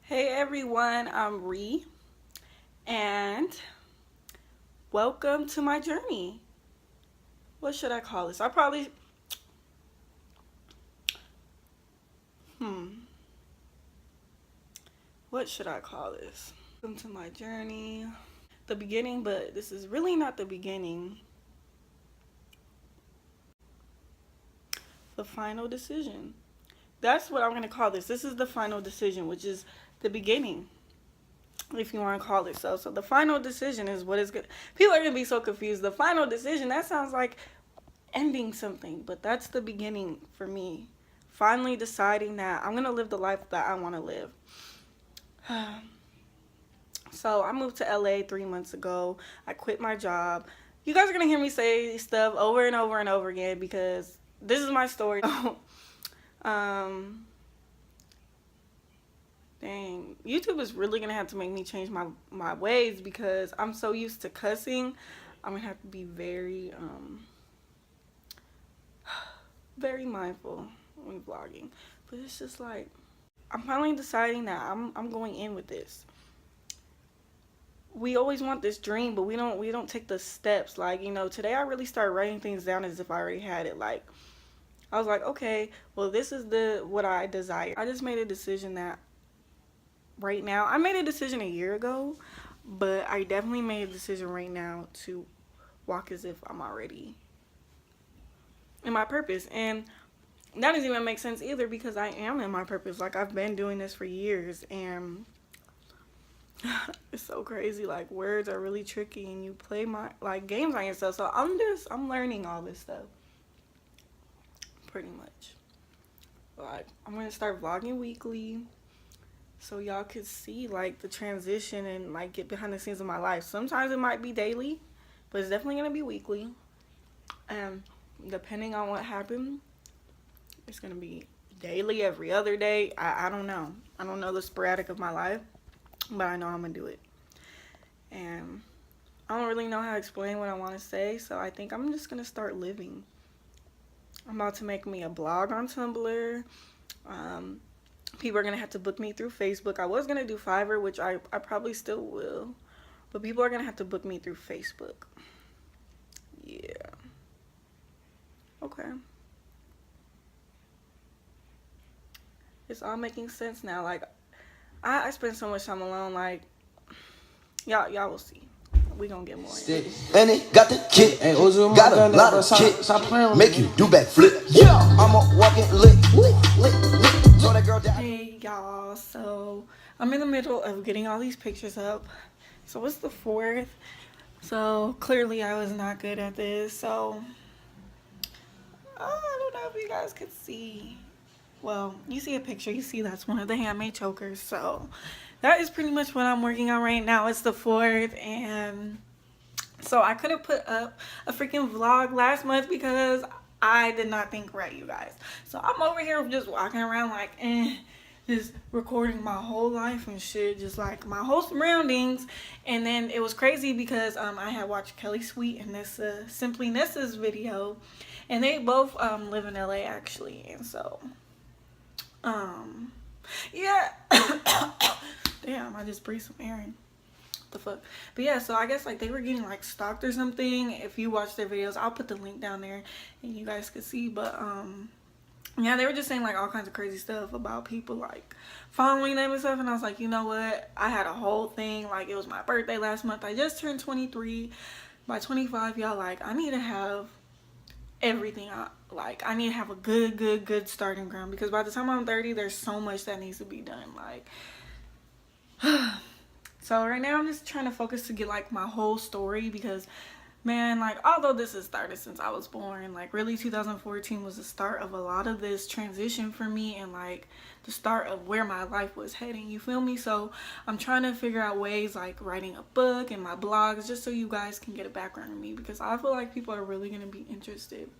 Hey everyone, I'm Ree, and welcome to my journey. What should I call this? Hmm, what should I call this? Welcome to my journey. The beginning, but this is really not the beginning. The final decision. That's what I'm going to call this. This is the final decision, which is the beginning, if you want to call it so. So the final decision is what is good. People are going to be so confused. The final decision, that sounds like ending something, but that's the beginning for me. Finally deciding that I'm gonna live the life that I want to live. So I moved to LA 3 months ago. I quit my job. You guys are gonna hear me say stuff over and over and over again because this is my story. um, Dang, YouTube is really gonna have to make me change my ways because I'm so used to cussing. I'm gonna have to be very mindful when vlogging. But it's just like I'm finally deciding that I'm going in with this. We always want this dream, but we don't take the steps. Like, today I really started writing things down as if I already had it. Like, I was like, okay, well, this is what I desire. I just made a decision that right now, I made a decision a year ago, but I definitely made a decision right now to walk as if I'm already in my purpose. And that doesn't even make sense either because I am in my purpose. Like, I've been doing this for years, and it's so crazy. Like, words are really tricky, and you play games on yourself. So I'm learning all this stuff pretty much. Like, I'm gonna start vlogging weekly so y'all could see like the transition and like get behind the scenes of my life. Sometimes it might be daily, but it's definitely gonna be weekly. And depending on what happened, it's gonna be daily, every other day. I don't know. I don't know the sporadic of my life, but I know I'm gonna do it. And I don't really know how to explain what I want to say, so I think I'm just gonna start living. I'm about to make me a blog on Tumblr. People are gonna have to book me through Facebook. I was gonna do Fiverr, which I probably still will, but people are gonna have to book me through Facebook. Yeah. Okay. It's all making sense now. Like, I spend so much time alone. Like, y'all will see. We gonna get more. And it got the kick, got a lot of kick, make you do backflip. Yeah, I'm a walking lick. So that girl Hey y'all, so I'm in the middle of getting all these pictures up. So it's the 4th. So clearly I was not good at this. So I don't know if you guys could see. Well, you see a picture, you see that's one of the handmade chokers. So that is pretty much what I'm working on right now. It's the 4th, and so I could have put up a freaking vlog last month because I did not think right, you guys. So I'm over here just walking around like, just recording my whole life and shit, just like my whole surroundings. And then it was crazy because I had watched Kelly Sweet and this Simply Nessa's video, and they both live in LA actually. And so yeah. Damn, I just breathed some air in. The fuck. But yeah, so I guess like they were getting like stalked or something. If you watch their videos, I'll put the link down there and you guys could see. But yeah, they were just saying like all kinds of crazy stuff about people like following them and stuff. And I was like, you know what, I had a whole thing, like it was my birthday last month. I just turned 23. By 25, y'all, like I need to have everything like I need to have a good starting ground, because by the time I'm 30 there's so much that needs to be done. Like so right now I'm just trying to focus to get like my whole story, because man, like although this has started since I was born, like really 2014 was the start of a lot of this transition for me, and like the start of where my life was heading, you feel me? So I'm trying to figure out ways like writing a book and my blogs, just so you guys can get a background of me, because I feel like people are really going to be interested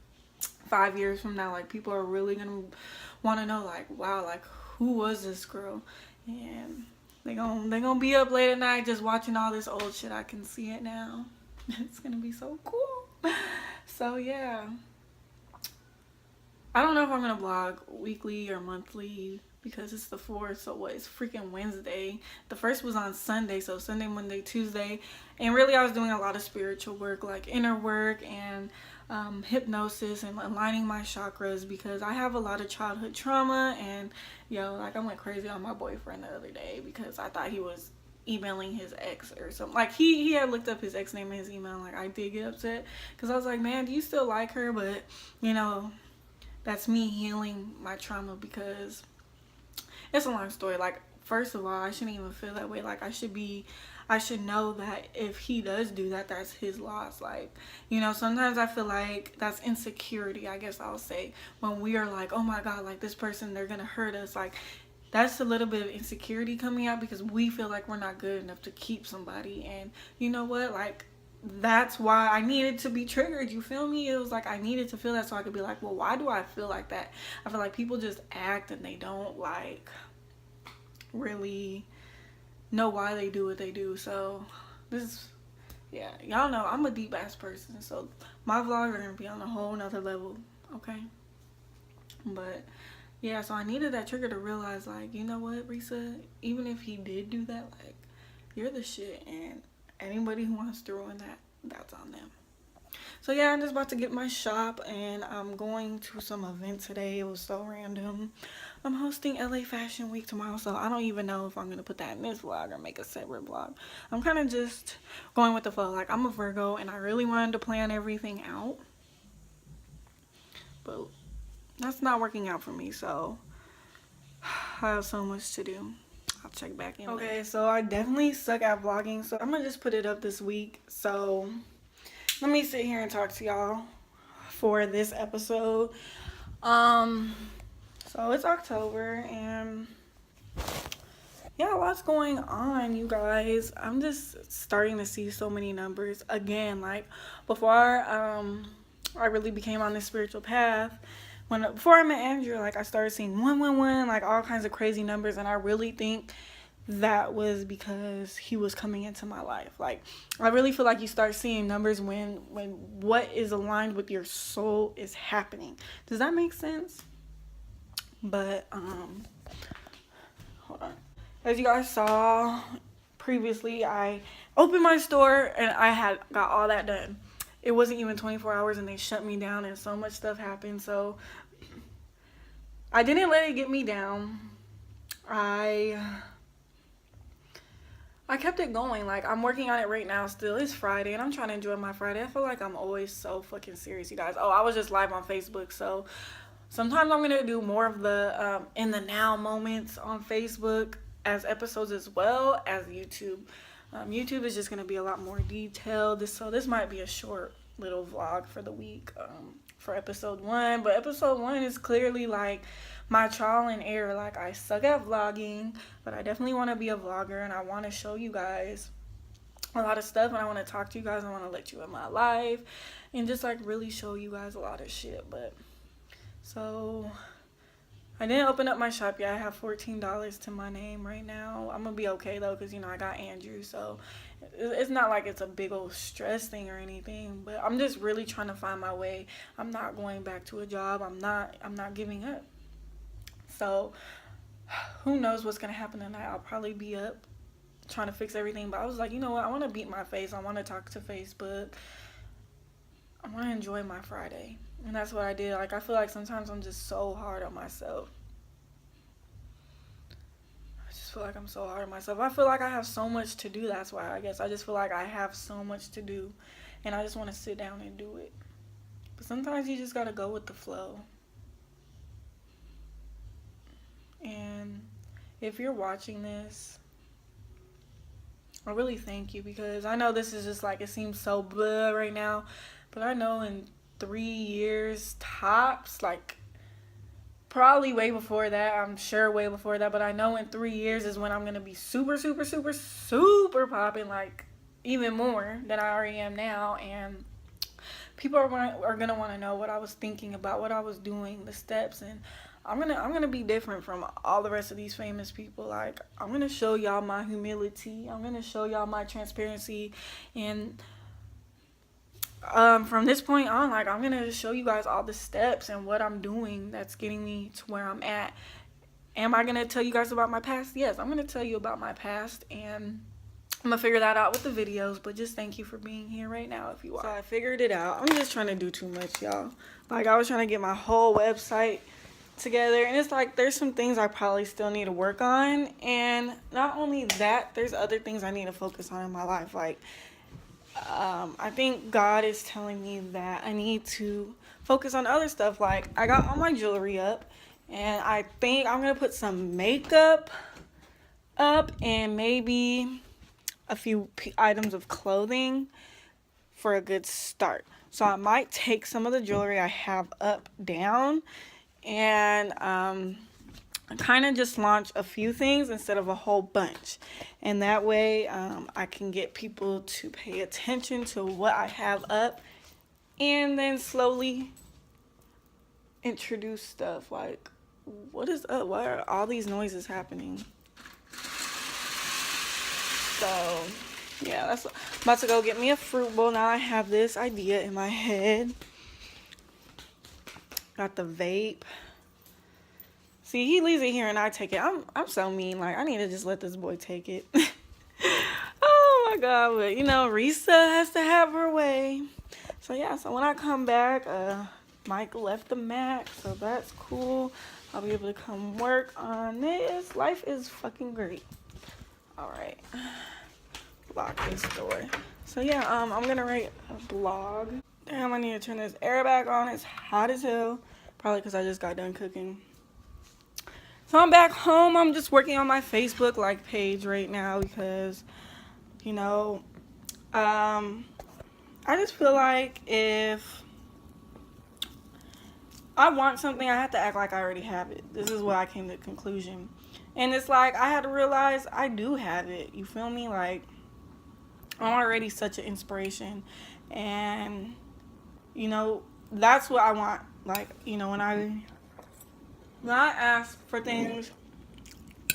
5 years from now. Like people are really going to want to know like, wow, like who was this girl? And they gonna be up late at night just watching all this old shit. I can see it now. It's gonna be so cool. So yeah, I don't know if I'm gonna vlog weekly or monthly. because it's the 4th, so what, it's freaking Wednesday. The first was on Sunday, so Sunday, Monday, Tuesday, and really I was doing a lot of spiritual work, like inner work and hypnosis and aligning my chakras, because I have a lot of childhood trauma. And like, I went crazy on my boyfriend the other day because I thought he was emailing his ex or something. Like, he had looked up his ex name in his email. Like, I did get upset because I was like, man, do you still like her? But that's me healing my trauma, because it's a long story. Like, first of all, I shouldn't even feel that way. Like, I should know that if he does do that, that's his loss. Like, sometimes I feel like that's insecurity, I guess I'll say, when we are like, oh my God, like, this person, they're gonna hurt us. Like, that's a little bit of insecurity coming out, because we feel like we're not good enough to keep somebody. And you know what, like, that's why I needed to be triggered, you feel me? It was like I needed to feel that so I could be like, well, why do I feel like that? I feel like people just act and they don't like really know why they do what they do. So this is, y'all know I'm a deep ass person, so my vlogs are gonna be on a whole nother level, okay? But yeah, so I needed that trigger to realize, like, you know what, Risa, even if he did do that, like, you're the shit, and anybody who wants to ruin that, that's on them. So yeah, I'm just about to get my shop, and I'm going to some event today. It was so random. I'm hosting LA Fashion Week tomorrow, so I don't even know if I'm gonna put that in this vlog or make a separate vlog. I'm kind of just going with the flow. Like, I'm a Virgo, and I really wanted to plan everything out, but that's not working out for me, so I have so much to do. I'll check back in. Okay, so I definitely suck at vlogging, so I'm gonna just put it up this week. So let me sit here and talk to y'all for this episode. So it's October, and yeah, lots going on, you guys. I'm just starting to see so many numbers again. Like, before I really became on this spiritual path, before I met Andrew, like, I started seeing 111, like, all kinds of crazy numbers, and I really think that was because he was coming into my life. Like, I really feel like you start seeing numbers when what is aligned with your soul is happening. Does that make sense? But hold on. As you guys saw previously, I opened my store and I had got all that done. It wasn't even 24 hours and they shut me down, and so much stuff happened. So I didn't let it get me down. I kept it going. Like, I'm working on it right now still. It's Friday and I'm trying to enjoy my Friday. I feel like I'm always so fucking serious, you guys. Oh, I was just live on Facebook, so sometimes I'm gonna do more of the in the now moments on Facebook as episodes, as well as YouTube. YouTube is just gonna be a lot more detailed. So this might be a short little vlog for the week for episode 1. But episode 1 is clearly like my trial and error. Like, I suck at vlogging, but I definitely want to be a vlogger, and I want to show you guys a lot of stuff, and I want to talk to you guys. I want to let you in my life and just like really show you guys a lot of shit. But so I didn't open up my shop yet. I have $14 to my name right now. I'm gonna be okay though, because I got Andrew, so it's not like it's a big old stress thing or anything. But I'm just really trying to find my way. I'm not going back to a job. I'm not giving up. So who knows what's gonna happen tonight. I'll probably be up trying to fix everything, but I was like, you know what, I want to beat my face. I want to talk to Facebook. I want to enjoy my Friday. And that's what I did. Like, I feel like sometimes I'm just so hard on myself. I just feel like I'm so hard on myself. I feel like I have so much to do. That's why, I guess. I just feel like I have so much to do. And I just want to sit down and do it. But sometimes you just got to go with the flow. And if you're watching this, I really thank you, because I know this is just like, it seems so blah right now. But I know in 3 years tops, like probably way before that, I'm sure way before that, but I know in 3 years is when I'm gonna be super popping, like even more than I already am now. And people are gonna want to know what I was thinking about, what I was doing, the steps. And I'm gonna be different from all the rest of these famous people. Like, I'm gonna show y'all my humility. I'm gonna show y'all my transparency. And from this point on, like, I'm gonna show you guys all the steps and what I'm doing that's getting me to where I'm at. Am I gonna tell you guys about my past? Yes, I'm gonna tell you about my past, and I'm gonna figure that out with the videos. But just thank you for being here right now if you are. So I figured it out. I'm just trying to do too much, y'all. Like, I was trying to get my whole website together, and it's like there's some things I probably still need to work on, and not only that, there's other things I need to focus on in my life. Like, I think God is telling me that I need to focus on other stuff. Like, I got all my jewelry up, and I think I'm gonna put some makeup up and maybe a few items of clothing for a good start. So I might take some of the jewelry I have up down and kind of just launch a few things instead of a whole bunch. And that way I can get people to pay attention to what I have up and then slowly introduce stuff. Like, what is up? Why are all these noises happening? So yeah, that's I'm about to go get me a fruit bowl. Now I have this idea in my head. Got the vape. See, he leaves it here and I take it. I'm so mean. Like, I need to just let this boy take it. Oh my God. But you know, Risa has to have her way. So yeah, so when I come back, Mike left the Mac, so that's cool. I'll be able to come work on this. Life is fucking great. All right. Lock this door. So yeah, I'm gonna write a blog. Damn, I need to turn this air back on. It's hot as hell. Probably because I just got done cooking. So I'm back home. I'm just working on my Facebook like page right now because, you know, I just feel like if I want something, I have to act like I already have it. This is what I came to the conclusion. And it's like I had to realize I do have it. You feel me? Like, I'm already such an inspiration. And, you know, that's what I want. Like, you know, when I ask for things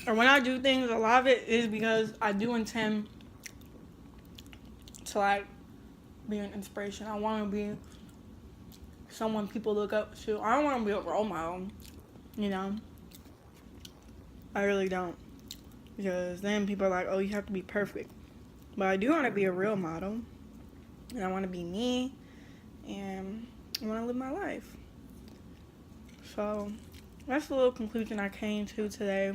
or when I do things, a lot of it is because I do intend to, like, be an inspiration. I want to be someone people look up to. I don't want to be a role model, you know. I really don't. Because then people are like, oh, you have to be perfect. But I do want to be a real model. And I want to be me. And I want to live my life. So that's the little conclusion I came to today.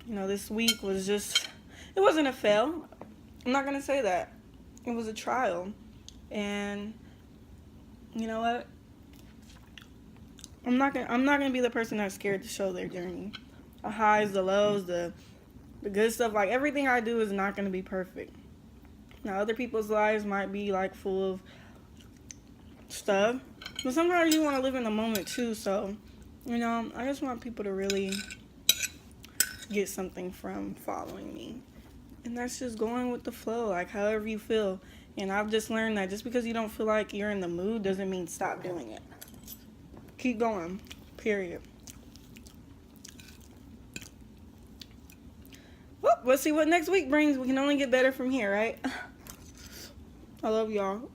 You know, this week was just, it wasn't a fail. I'm not going to say that. It was a trial. And you know what? I'm not gonna be the person that's scared to show their journey. The highs, the lows, the good stuff. Like, everything I do is not gonna be perfect. Now, other people's lives might be like full of stuff, but sometimes you want to live in the moment too. So, you know, I just want people to really get something from following me, and that's just going with the flow, like however you feel. And I've just learned that just because you don't feel like you're in the mood doesn't mean stop doing it. Keep going, period. Well, let's see what next week brings. We can only get better from here, right? I love y'all.